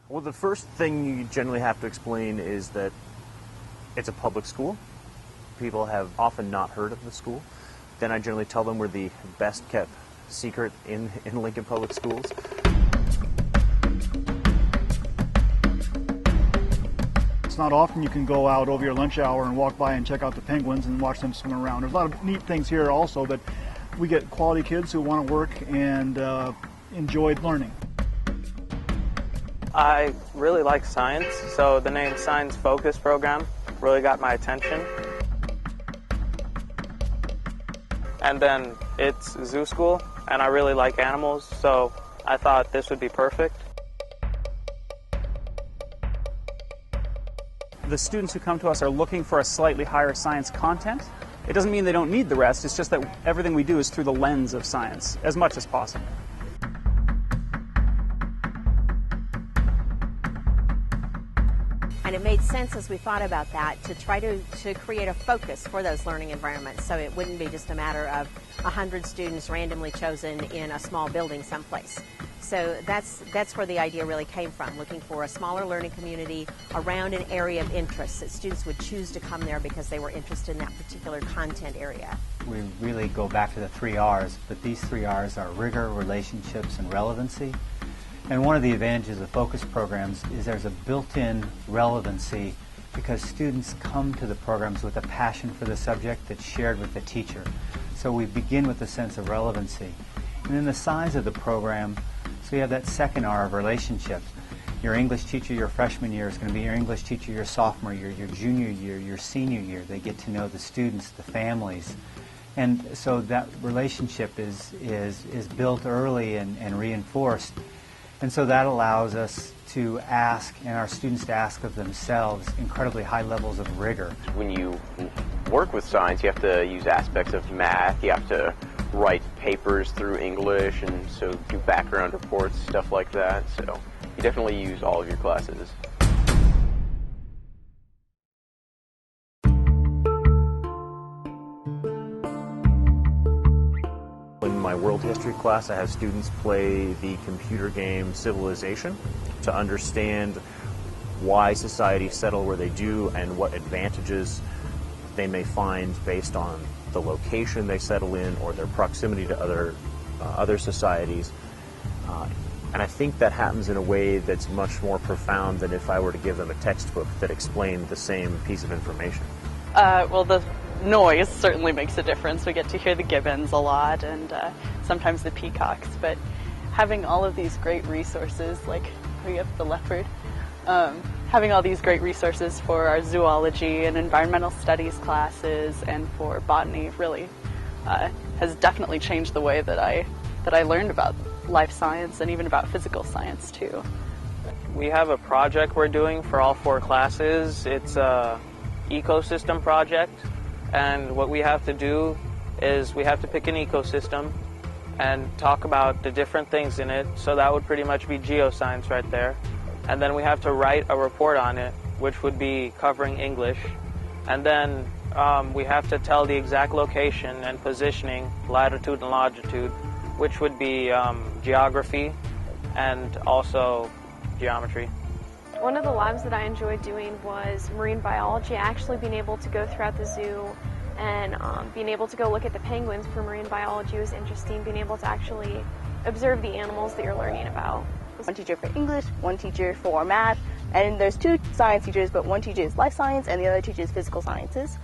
Well, the first thing you generally have to explain is that it's a public school. People have often not heard of the school. Then I generally tell them we're the best kept secret in Lincoln Public Schools. It's not often you can go out over your lunch hour and walk by and check out the penguins and watch them swim around. There's a lot of neat things here also, but we get quality kids who want to work and enjoy learning. I really like science, so the name Science Focus Program really got my attention. And then it's zoo school, and I really like animals, so I thought this would be perfect. The students who come to us are looking for a slightly higher science content. It doesn't mean they don't need the rest, it's just that everything we do is through the lens of science, as much as possible. And it made sense as we thought about that to try to create a focus for those learning environments, so it wouldn't be just a matter of 100 students randomly chosen in a small building someplace. So that's where the idea really came from, looking for a smaller learning community around an area of interest, that students would choose to come there because they were interested in that particular content area. We really go back to the 3 R's, but these 3 R's are rigor, relationships, and relevancy. And one of the advantages of focus programs is there's a built-in relevancy because students come to the programs with a passion for the subject that's shared with the teacher. So we begin with a sense of relevancy. And then the size of the program, so you have that second R of relationships. Your English teacher your freshman year is going to be your English teacher your sophomore year, your junior year, your senior year. They get to know the students, the families. And so that relationship is built early and reinforced. And so that allows us to ask, and our students to ask of themselves, incredibly high levels of rigor. When you work with science, you have to use aspects of math, you have to write papers through English, and so do background reports, stuff like that. So you definitely use all of your classes. In my world history class, I have students play the computer game Civilization to understand why societies settle where they do and what advantages they may find based on the location they settle in or their proximity to other societies. And I think that happens in a way that's much more profound than if I were to give them a textbook that explained the same piece of information. Well, the noise certainly makes a difference. We get to hear the gibbons a lot and sometimes the peacocks, but having all of these great resources, like we have the leopard, having all these great resources for our zoology and environmental studies classes and for botany really has definitely changed the way that I learned about life science and even about physical science too. We have a project we're doing for all 4 classes. It's a ecosystem project, and what we have to do is we have to pick an ecosystem and talk about the different things in it. So that would pretty much be geoscience right there. And then we have to write a report on it, which would be covering English. And then we have to tell the exact location and positioning, latitude and longitude, which would be geography and also geometry. One of the labs that I enjoyed doing was marine biology, actually being able to go throughout the zoo and being able to go look at the penguins for marine biology was interesting, being able to actually observe the animals that you're learning about. One teacher for English, one teacher for math, and there's 2 science teachers, but one teaches life science and the other teaches physical sciences.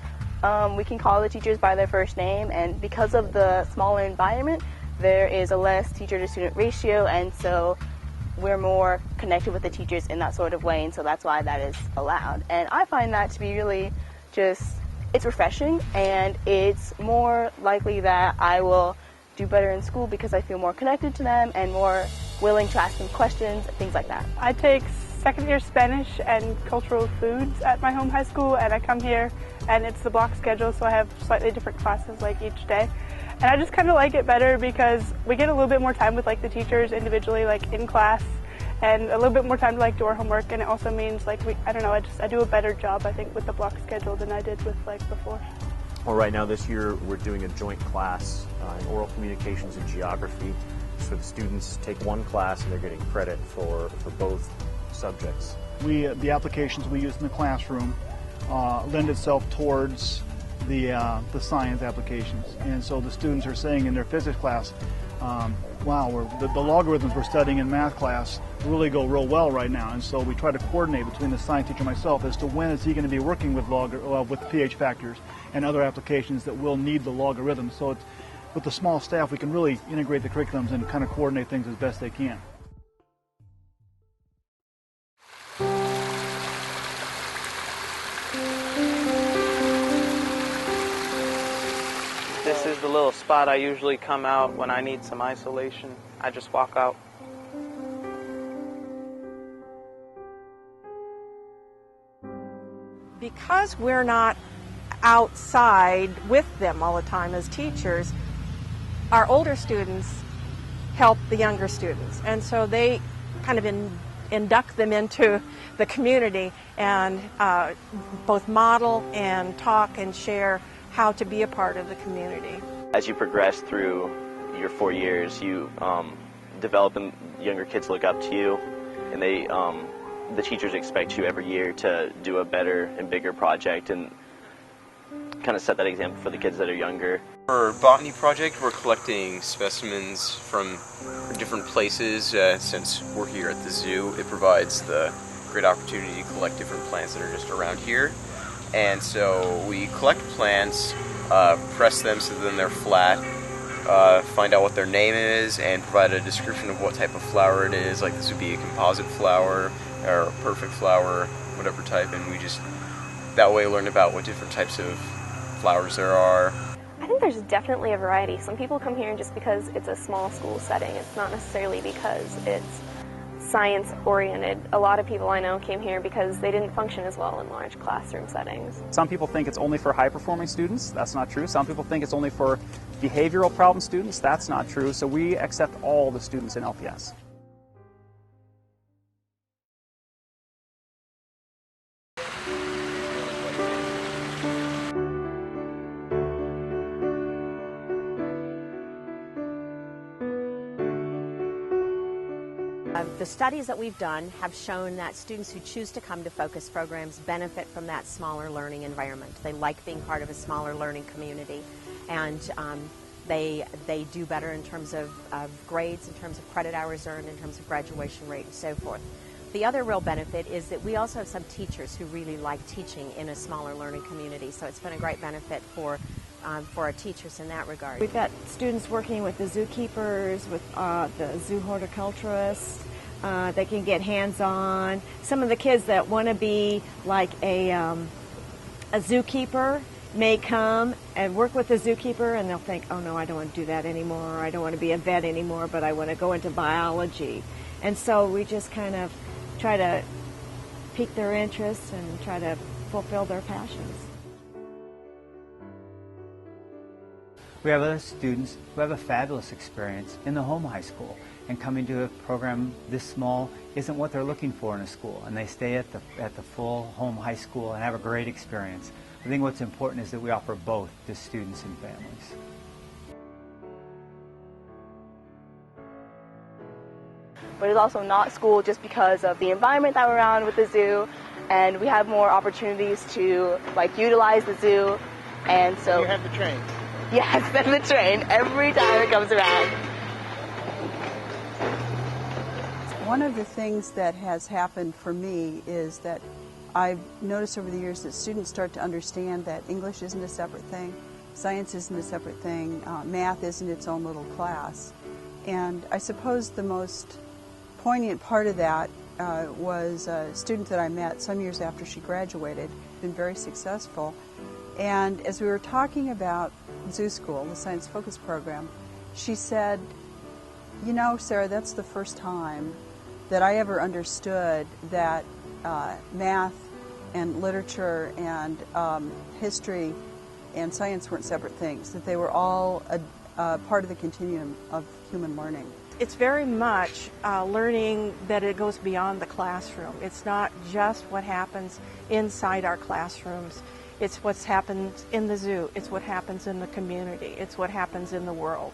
We can call the teachers by their first name, and because of the smaller environment, there is a less teacher to student ratio, and so we're more connected with the teachers in that sort of way, and so that's why that is allowed. And I find that to be really it's refreshing, and it's more likely that I will do better in school because I feel more connected to them and more willing to ask them questions, things like that. I take second year Spanish and cultural foods at my home high school, and I come here and it's the block schedule, so I have slightly different classes like each day. And I just kind of like it better because we get a little bit more time with like the teachers individually, like in class, and a little bit more time to like do our homework, and it also means like I do a better job I think with the block schedule than I did with like before. Well, right now this year we're doing a joint class in oral communications and geography. So the students take one class and they're getting credit for both subjects? The applications we use in the classroom lend itself towards the science applications. And so the students are saying in their physics class, wow, the logarithms we're studying in math class really go real well right now. And so we try to coordinate between the science teacher and myself as to when is he going to be working with pH factors and other applications that will need the logarithms. So with the small staff, we can really integrate the curriculums and kind of coordinate things as best they can. This is the little spot I usually come out when I need some isolation. I just walk out. Because we're not outside with them all the time as teachers, our older students help the younger students. And so they kind of induct them into the community and both model and talk and share how to be a part of the community. As you progress through your 4 years, you develop and younger kids look up to you, and the teachers expect you every year to do a better and bigger project and kind of set that example for the kids that are younger. For our botany project, we're collecting specimens from different places. Since we're here at the zoo, it provides the great opportunity to collect different plants that are just around here. And so we collect plants, press them so then they're flat, find out what their name is, and provide a description of what type of flower it is. Like this would be a composite flower or a perfect flower, whatever type, and we just that way learn about what different types of flowers there are. I think there's definitely a variety. Some people come here just because it's a small school setting. It's not necessarily because it's science-oriented. A lot of people I know came here because they didn't function as well in large classroom settings. Some people think it's only for high-performing students. That's not true. Some people think it's only for behavioral problem students. That's not true. So we accept all the students in LPS. The studies that we've done have shown that students who choose to come to focus programs benefit from that smaller learning environment. They like being part of a smaller learning community, and they do better in terms of grades, in terms of credit hours earned, in terms of graduation rate, and so forth. The other real benefit is that we also have some teachers who really like teaching in a smaller learning community, so it's been a great benefit for our teachers in that regard. We've got students working with the zookeepers, with the zoo horticulturists. They can get hands-on. Some of the kids that want to be like a zookeeper may come and work with the zookeeper, and they'll think, oh no, I don't want to do that anymore, or I don't want to be a vet anymore, but I want to go into biology. And so we just kind of try to pique their interests and try to fulfill their passions. We have other students who have a fabulous experience in the home high school, and coming to a program this small isn't what they're looking for in a school, and they stay at the full home high school and have a great experience. I think what's important is that we offer both to students and families. But it's also not school just because of the environment that we're around with the zoo, and we have more opportunities to utilize the zoo, and so you have the train. Yes, and the train every time it comes around. One of the things that has happened for me is that I've noticed over the years that students start to understand that English isn't a separate thing, science isn't a separate thing, math isn't its own little class. And I suppose the most poignant part of that was a student that I met some years after she graduated, been very successful. And as we were talking about Zoo School, the science focus program, she said, you know, Sarah, that's the first time that I ever understood that math and literature and history and science weren't separate things, that they were all a part of the continuum of human learning. It's very much learning that it goes beyond the classroom. It's not just what happens inside our classrooms. It's what happens in the zoo. It's what happens in the community. It's what happens in the world.